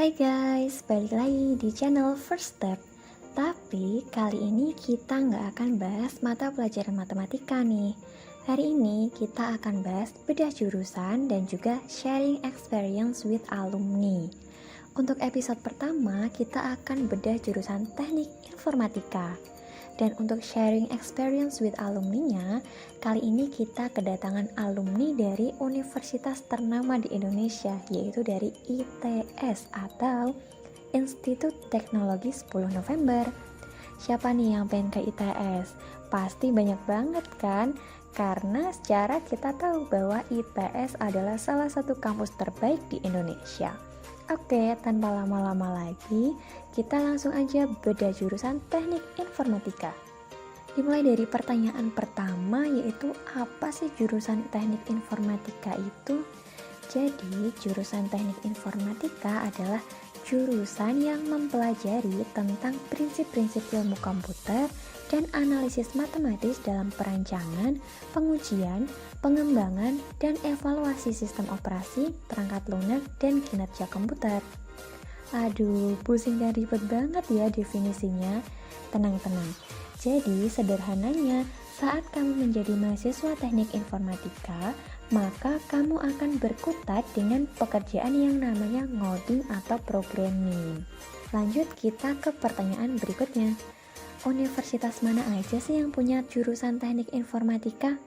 Hai guys, balik lagi di channel First Step. Tapi kali ini kita nggak akan bahas mata pelajaran matematika nih. Hari ini kita akan bahas bedah jurusan dan juga sharing experience with alumni. Untuk episode pertama kita akan bedah jurusan teknik informatika. Dan untuk sharing experience with alumni-nya, kali ini kita kedatangan alumni dari universitas ternama di Indonesia, yaitu dari ITS atau Institut Teknologi 10 November. Siapa nih yang pengen ke ITS? Pasti banyak banget kan? Karena secara kita tahu bahwa ITS adalah salah satu kampus terbaik di Indonesia. Oke, tanpa lama-lama lagi, kita langsung aja bedah jurusan teknik informatika. Dimulai dari pertanyaan pertama, yaitu apa sih jurusan teknik informatika itu? Jadi, jurusan teknik informatika adalah jurusan yang mempelajari tentang prinsip-prinsip ilmu komputer dan analisis matematis dalam perancangan, pengujian, pengembangan, dan evaluasi sistem operasi, perangkat lunak, dan kinerja komputer. Aduh, pusing dan ribet banget ya definisinya. Tenang-tenang. Jadi, sederhananya, saat kamu menjadi mahasiswa teknik informatika, maka kamu akan berkutat dengan pekerjaan yang namanya ngoding atau programming. Lanjut kita ke pertanyaan berikutnya. Universitas mana aja sih yang punya jurusan teknik informatika?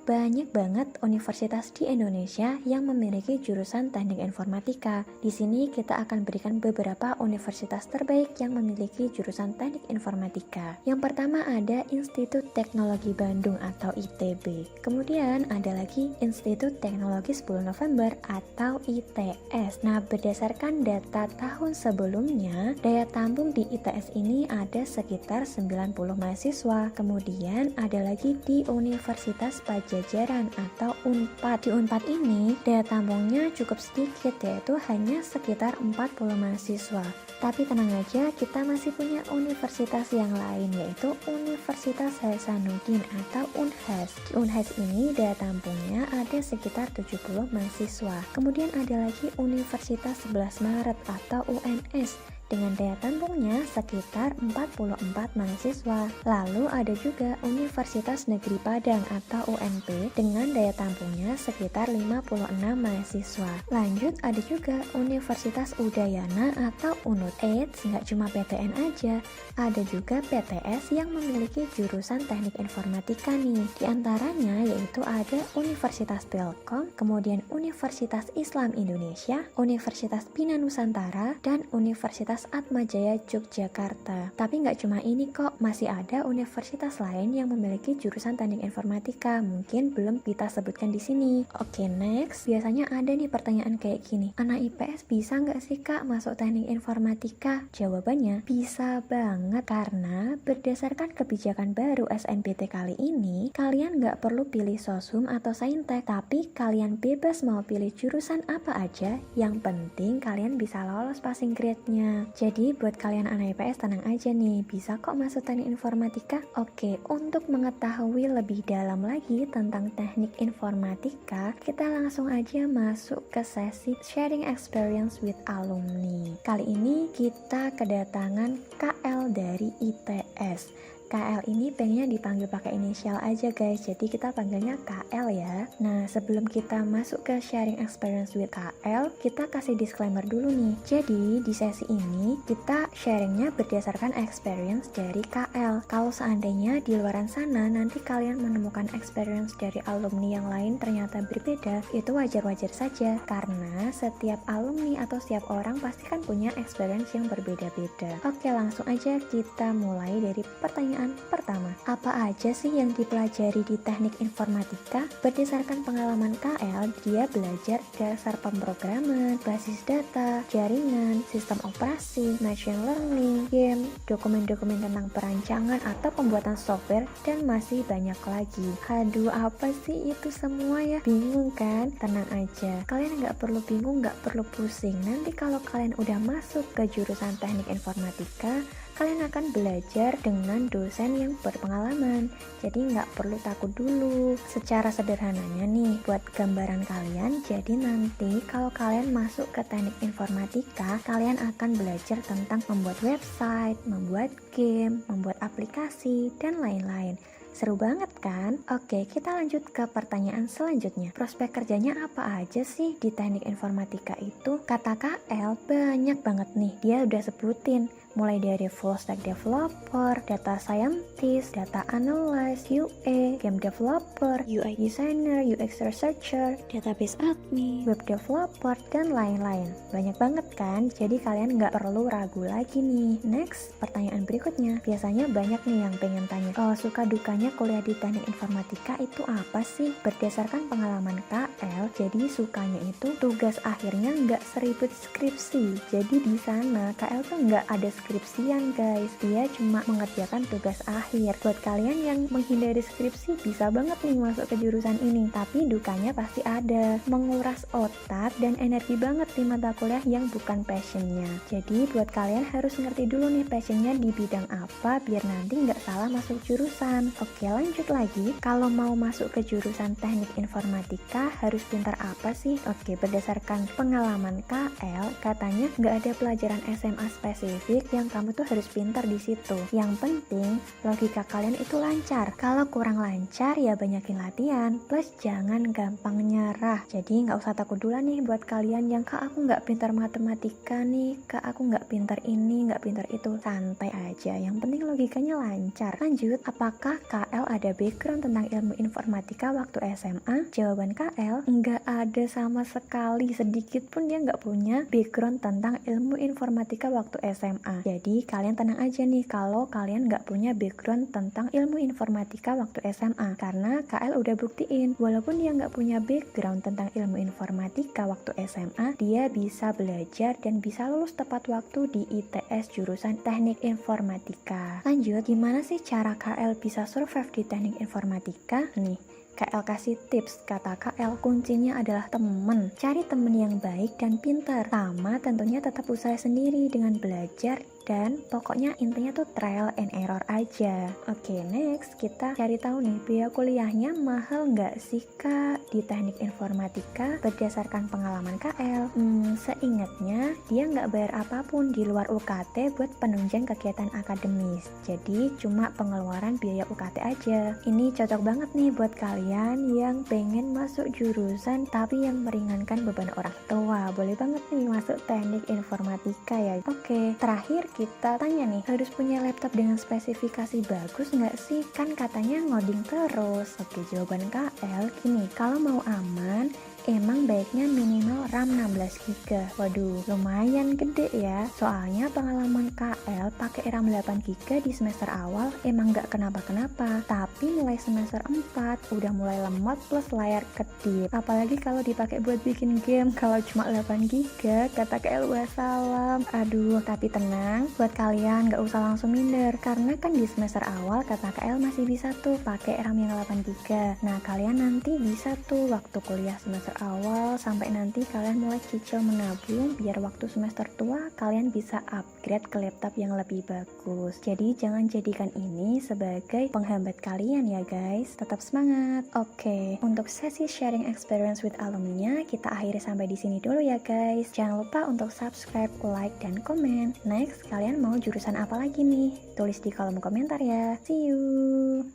Banyak banget universitas di Indonesia yang memiliki jurusan teknik informatika. Di sini kita akan berikan beberapa universitas terbaik yang memiliki jurusan teknik informatika. Yang pertama ada Institut Teknologi Bandung atau ITB. Kemudian ada lagi Institut Teknologi 10 November atau ITS. Nah, berdasarkan data tahun sebelumnya, daya tampung di ITS ini ada sekitar 90 mahasiswa. Kemudian ada lagi di Universitas Pajajaran atau UNPAD. Di UNPAD ini daya tampungnya cukup sedikit, yaitu hanya sekitar 40 mahasiswa. Tapi tenang aja, kita masih punya universitas yang lain, yaitu Universitas Hasanuddin atau UNHAS. Di UNHAS ini daya tampungnya ada sekitar 70 mahasiswa. Kemudian ada lagi Universitas 11 Maret atau UNS dengan daya tampungnya sekitar 44 mahasiswa. Lalu ada juga Universitas Negeri Padang atau UNP dengan daya tampungnya sekitar 56 mahasiswa. Lanjut ada juga Universitas Udayana atau UNUD. Eits, nggak cuma PTN aja, ada juga PTS yang memiliki jurusan teknik informatika nih. Di antaranya yaitu ada Universitas Telkom, kemudian Universitas Islam Indonesia, Universitas Bina Nusantara, dan Universitas Atmajaya Yogyakarta. Tapi nggak cuma ini kok, masih ada universitas lain yang memiliki jurusan teknik informatika. Mungkin belum kita sebutkan di sini. Oke, next. Biasanya ada nih pertanyaan kayak gini. Anak IPS bisa nggak sih kak masuk teknik informatika? Jawabannya bisa banget, karena berdasarkan kebijakan baru SNBT kali ini, kalian nggak perlu pilih sosum atau saintek, tapi kalian bebas mau pilih jurusan apa aja. Yang penting kalian bisa lolos passing grade-nya. Jadi buat kalian anak IPS tenang aja nih, bisa kok masuk teknik informatika. Oke, untuk mengetahui lebih dalam lagi tentang teknik informatika, kita langsung aja masuk ke sesi sharing experience with alumni. Kali ini kita kedatangan KL dari ITS. KL ini pengennya dipanggil pakai inisial aja guys, jadi kita panggilnya KL ya. Nah, sebelum kita masuk ke sharing experience with KL, kita kasih disclaimer dulu nih. Jadi di sesi ini kita sharingnya berdasarkan experience dari KL. Kalau seandainya di luaran sana nanti kalian menemukan experience dari alumni yang lain ternyata berbeda, itu wajar-wajar saja, karena setiap alumni atau setiap orang pasti kan punya experience yang berbeda-beda. Oke, langsung aja kita mulai dari pertanyaan pertama. Apa aja sih yang dipelajari di teknik informatika? Berdasarkan pengalaman KL, dia belajar dasar pemrograman, basis data, jaringan, sistem operasi, machine learning, game, dokumen-dokumen tentang perancangan atau pembuatan software, dan masih banyak lagi. Aduh, apa sih itu semua ya? Bingung kan? Tenang aja, kalian nggak perlu bingung, nggak perlu pusing. Nanti kalau kalian udah masuk ke jurusan teknik informatika, kalian akan belajar dengan dosen yang berpengalaman. Jadi nggak perlu takut dulu. Secara sederhananya nih, buat gambaran kalian, jadi nanti kalau kalian masuk ke teknik informatika, kalian akan belajar tentang membuat website, membuat game, membuat aplikasi, dan lain-lain. Seru banget kan? Oke, kita lanjut ke pertanyaan selanjutnya. Prospek kerjanya apa aja sih di teknik informatika itu? Kata KL banyak banget nih, dia udah sebutin. Mulai dari full stack developer, data scientist, data analyst, UA, game developer, UI designer, UX researcher, database admin, web developer, dan lain-lain. Banyak banget kan? Jadi kalian nggak perlu ragu lagi nih. Next, pertanyaan berikutnya. Biasanya banyak nih yang pengen tanya, oh suka dukanya kuliah di teknik informatika itu apa sih? Berdasarkan pengalaman KL, jadi sukanya itu tugas akhirnya nggak seribet skripsi. Jadi di sana KL tuh nggak ada skripsian guys, dia cuma mengerjakan tugas akhir. Buat kalian yang menghindari skripsi bisa banget nih masuk ke jurusan ini, tapi dukanya pasti ada, menguras otak dan energi banget di mata kuliah yang bukan passionnya. Jadi buat kalian harus ngerti dulu nih passionnya di bidang apa biar nanti nggak salah masuk jurusan. Oke, lanjut lagi, kalau mau masuk ke jurusan teknik informatika harus pintar apa sih? Oke, berdasarkan pengalaman KL, katanya nggak ada pelajaran SMA spesifik yang kamu tuh harus pintar di situ. Yang penting logika kalian itu lancar. Kalau kurang lancar ya banyakin latihan. Plus jangan gampang nyerah. Jadi nggak usah takut dulu nih buat kalian yang kak aku nggak pintar matematika nih, kak aku nggak pintar ini, nggak pintar itu. Santai aja. Yang penting logikanya lancar. Lanjut, apakah KL ada background tentang ilmu informatika waktu SMA? Jawaban KL nggak ada sama sekali. Sedikit pun dia nggak punya background tentang ilmu informatika waktu SMA. Jadi kalian tenang aja nih kalau kalian nggak punya background tentang ilmu informatika waktu SMA, karena KL udah buktiin walaupun dia nggak punya background tentang ilmu informatika waktu SMA, dia bisa belajar dan bisa lulus tepat waktu di ITS jurusan teknik informatika. Lanjut, gimana sih cara KL bisa survive di teknik informatika? Nih, KL kasih tips. Kata KL, kuncinya adalah temen. Cari temen yang baik dan pintar. Sama tentunya tetap usaha sendiri dengan belajar dan pokoknya intinya tuh trial and error aja. Oke, next kita cari tahu nih biaya kuliahnya mahal nggak sih kak di teknik informatika? Berdasarkan pengalaman KL, seingatnya dia nggak bayar apapun di luar UKT buat penunjang kegiatan akademis. Jadi cuma pengeluaran biaya UKT aja. Ini cocok banget nih buat kalian yang pengen masuk jurusan tapi yang meringankan beban orang tua. Boleh banget nih masuk teknik informatika ya. Oke, terakhir kita tanya nih, harus punya laptop dengan spesifikasi bagus nggak sih? Kan katanya ngoding terus. Oke, jawaban KL gini, kalau mau aman, emang baiknya minimal RAM 16GB. Waduh, lumayan gede ya. Soalnya pengalaman KL pakai RAM 8GB di semester awal emang nggak kenapa-kenapa. Tapi mulai semester 4 udah mulai lemot plus layar kedip. Apalagi kalau dipakai buat bikin game, kalau cuma 8GB, kata KL wassalam. Aduh, tapi tenang, buat kalian nggak usah langsung minder. Karena kan di semester awal kata KL masih bisa tuh pakai RAM yang 8GB. Nah, kalian nanti bisa tuh waktu kuliah semester awal sampai nanti kalian mulai cicil menabung biar waktu semester tua kalian bisa upgrade ke laptop yang lebih bagus. Jadi jangan jadikan ini sebagai penghambat kalian ya guys. Tetap semangat. Oke, untuk sesi sharing experience with alumni kita akhiri sampai di sini dulu ya guys. Jangan lupa untuk subscribe, like, dan komen. Next, kalian mau jurusan apa lagi nih? Tulis di kolom komentar ya. See you.